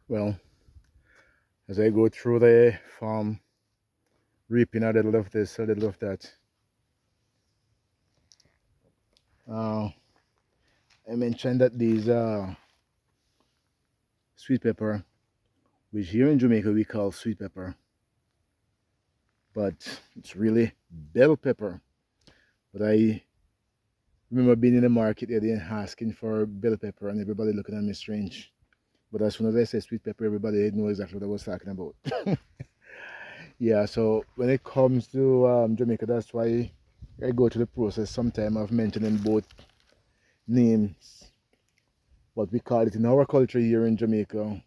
Well, as I go through the farm, reaping a little of this, a little of that, uh, I mentioned that these sweet pepper, which here in Jamaica we call sweet pepper, but it's really bell pepper. But I remember being in the market the other day and asking for bell pepper, and everybody looking at me strange. But as soon as I said sweet pepper, everybody knew exactly what I was talking about. Yeah, so when it comes to Jamaica, that's why I go through the process sometime of mentioning both names, what we call it in our culture here in Jamaica,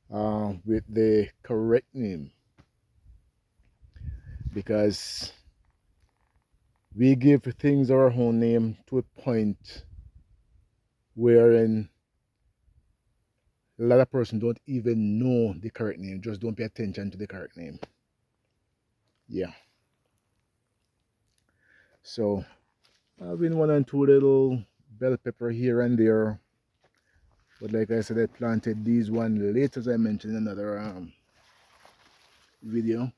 with the correct name, because we give things our own name to a point wherein a lot of person don't even know the correct name, just don't pay attention to the correct name. Yeah. So having one and two little bell pepper here and there, but like I said, I planted these one late, as I mentioned in another video.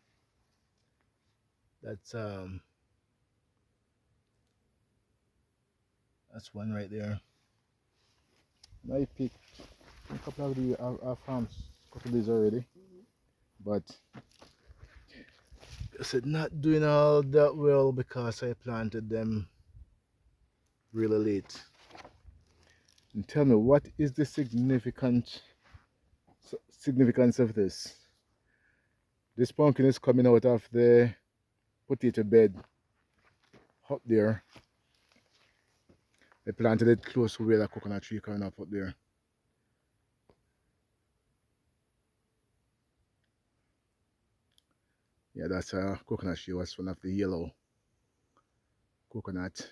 That's one right there. And I picked a couple of the farms, a couple of these already, but I said not doing all that well because I planted them really late. And tell me, what is the significance of this? This pumpkin is coming out of the potato bed up there. I planted it close to where the coconut tree coming up there. Yeah, that's a coconut tree. Was one of the yellow coconut.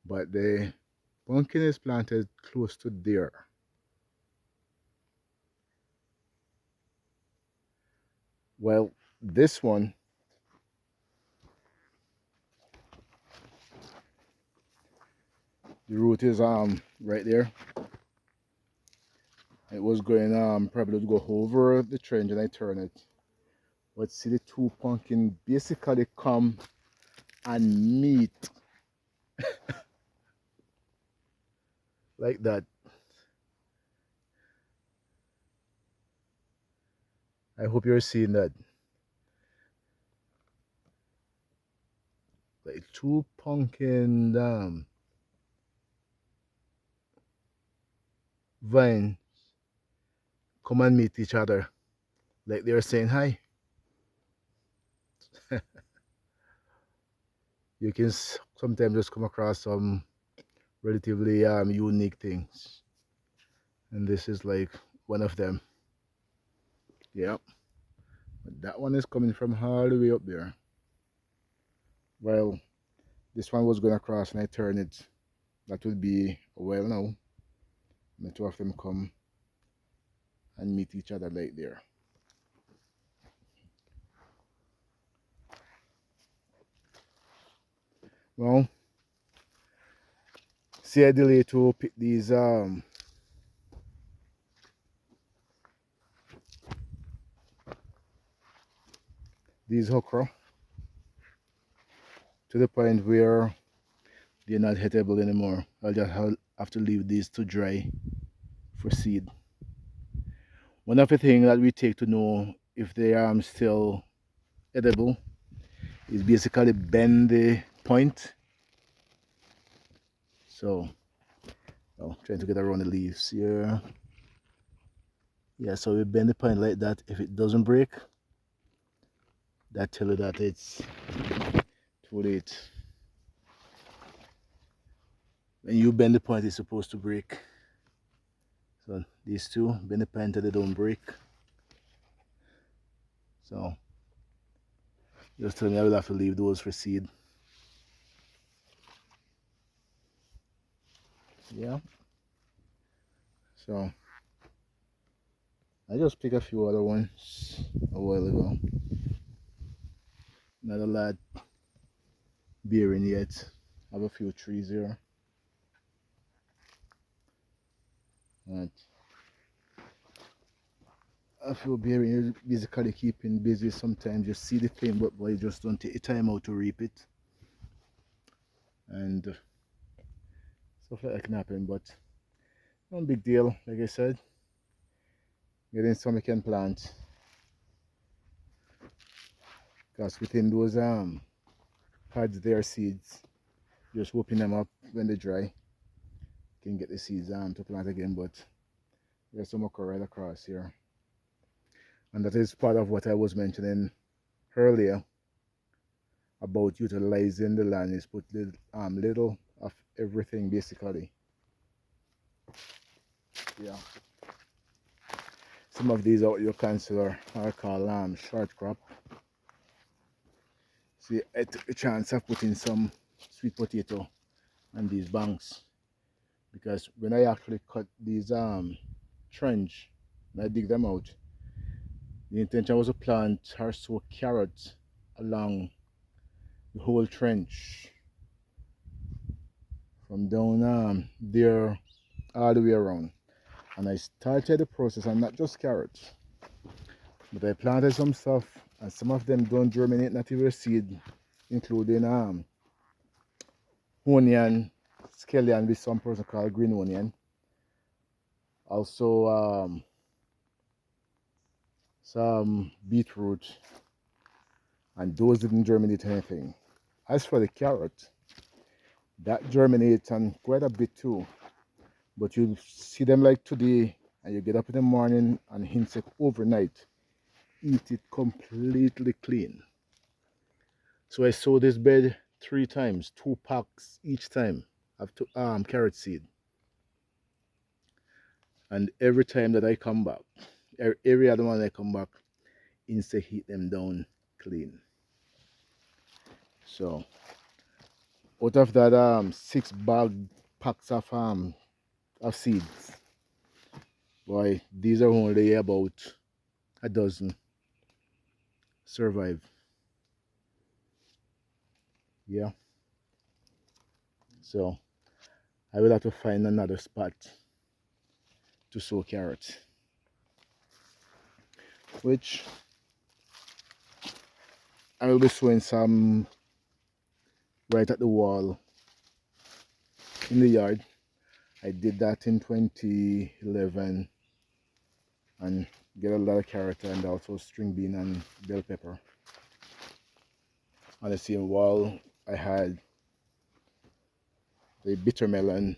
But the pumpkin is planted close to there. Well, this one, the root is right there. It was going probably to go over the trench and I turn it. But see, the two pumpkin basically come and meet like that. I hope you're seeing that. Like two pumpkin vine come and meet each other. Like they're saying hi. You can sometimes just come across some relatively unique things. And this is like one of them. Yep. But that one is coming from all the way up there. Well, this one was going across and I turned it. That would be a while now. And the two of them come and meet each other like there. Well, see, I delay to pick these okra to the point where they're not hittable anymore. I'll just have to leave these to dry for seed. One of the things that we take to know if they are still edible is basically bend the point. So, oh, trying to get around the leaves here. Yeah, so we bend the point like that. If it doesn't break, that tells you that it's too late. When you bend the point, it's supposed to break. So these two, bend the point until they don't break. So just tell me I will have to leave those for seed. Yeah. So I just picked a few other ones a while ago. Not a lot bearing yet. I have a few trees here. Right. if you're being basically keeping busy, sometimes you see the thing, but boy, you just don't take the time out to reap it. And stuff like that can happen, but no big deal. Like I said, getting some you can plant. Because within those pads there are seeds. Just open them up when they dry. You can get the seeds to plant again, but there's some okra right across here. And that is part of what I was mentioning earlier about utilizing the land, is put little of everything basically. Yeah. Some of these out you consider are called short crop. See, I took the chance of putting some sweet potato on these banks, because when I actually cut these trench and I dig them out, the intention was to plant or sow carrots along the whole trench from down there all the way around. And I started the process, and not just carrots, but I planted some stuff, and some of them don't germinate, not even seed, including onion, scallion, which some person call green onion. Also some beetroot, and those didn't germinate anything. As for the carrot, that germinates and quite a bit too, but you see them like today, and you get up in the morning and insect overnight eat it completely clean. So I sow this bed 3 times, 2 packs each time of carrot seed, and every time that I come back, every other one I come back, insect eat them down clean. So out of that 6 bag packs of seeds, boy, these are only about a dozen survive. Yeah, so I will have to find another spot to sow carrots, which I will be sowing some right at the wall in the yard. I did that in 2011 and get a lot of carrot and also string bean and bell pepper. On the same wall I had the bitter melon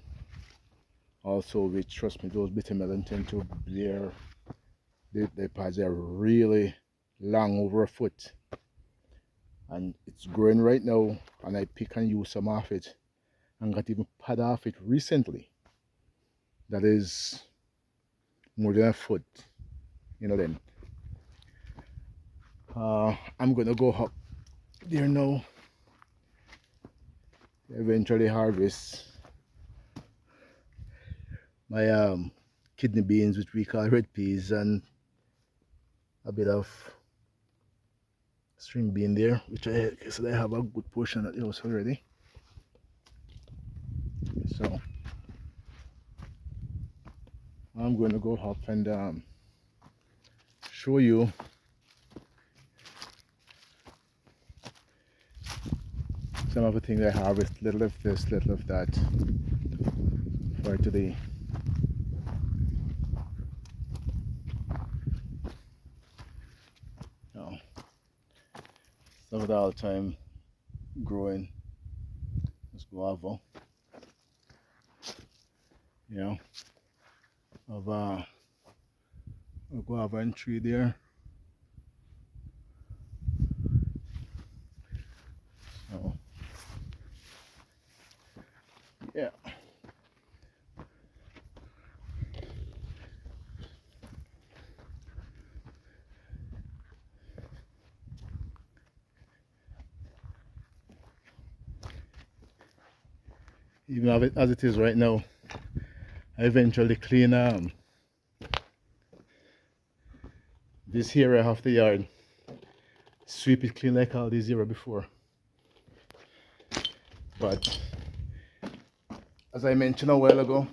also, which, trust me, those bitter melon tend to bear, the pods are really long, over a foot, and it's growing right now, and I pick and use some of it and got even pod off it recently that is more than a foot, you know. Then I'm gonna go up there now, eventually harvest my kidney beans, which we call red peas, and a bit of string bean there, which I said I have a good portion at the house already. So I'm going to go up and show you some of the things I harvest, little of this, little of that, for today. Now, some of the all time growing this guava, you know, of a guava and tree there. So yeah. Even as it is right now, I eventually clean this area of the yard, sweep it clean like all this area before. But as I mentioned a while ago,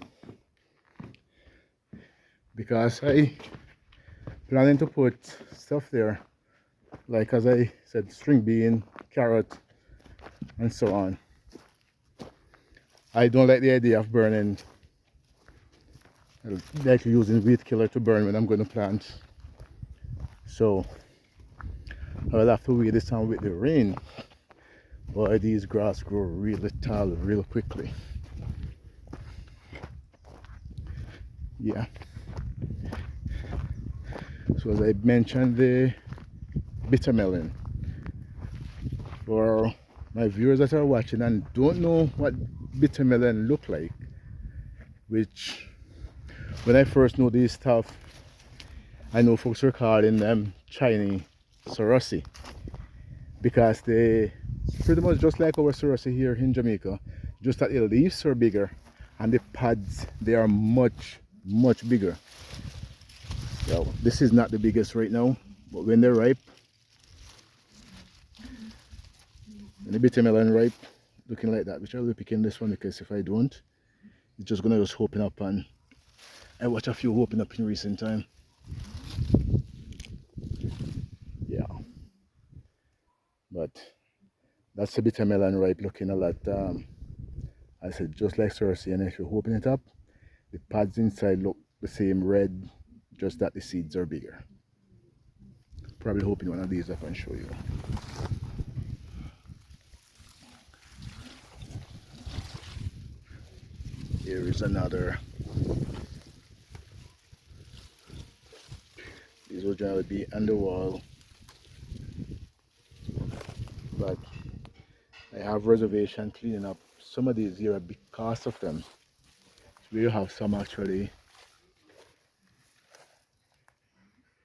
because I planning to put stuff there, like as I said, string bean, carrot, and so on. I don't like the idea of burning, like using weed killer to burn when I'm going to plant. So I will have to wait this time with the rain. Boy, these grass grow really tall real quickly. Yeah. So as I mentioned, the bitter melon. For my viewers that are watching and don't know what bitter melon look like, which when I first know these stuff, I know folks were calling them Chinese Sorossi, because they pretty much just like our Sorossi here in Jamaica, just that the leaves are bigger and the pods, they are much bigger. So this is not the biggest right now, but when they're ripe, when the bitter melon ripe, looking like that, which I'll be picking this one, because if I don't, it's just gonna just open up, and I watch a few open up in recent time. Yeah, but that's a bitter melon ripe, looking a lot, I said, just like Sorossi. And if you open it up, the pads inside look the same, red, just that the seeds are bigger. Probably open one of these up and show you. Here is another. These will generally be on the wall, but I have reservation cleaning up some of these here because of them. We have some actually,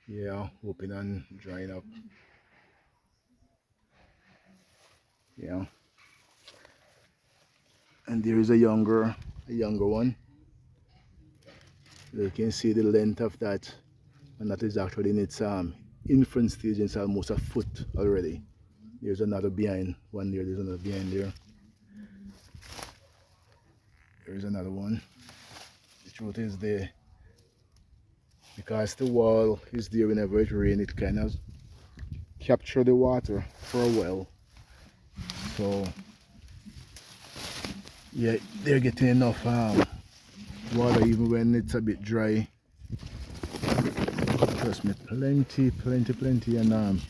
yeah, open and drying up. Yeah, and there is a younger one. You can see the length of that, and that is actually in its infant stage. It's almost a foot already. There's another behind one there. There's another behind there. There's another one. The truth is, because the wall is there whenever it rains, it kind of capture the water for a while. So yeah, they're getting enough water even when it's a bit dry. Trust me, plenty, and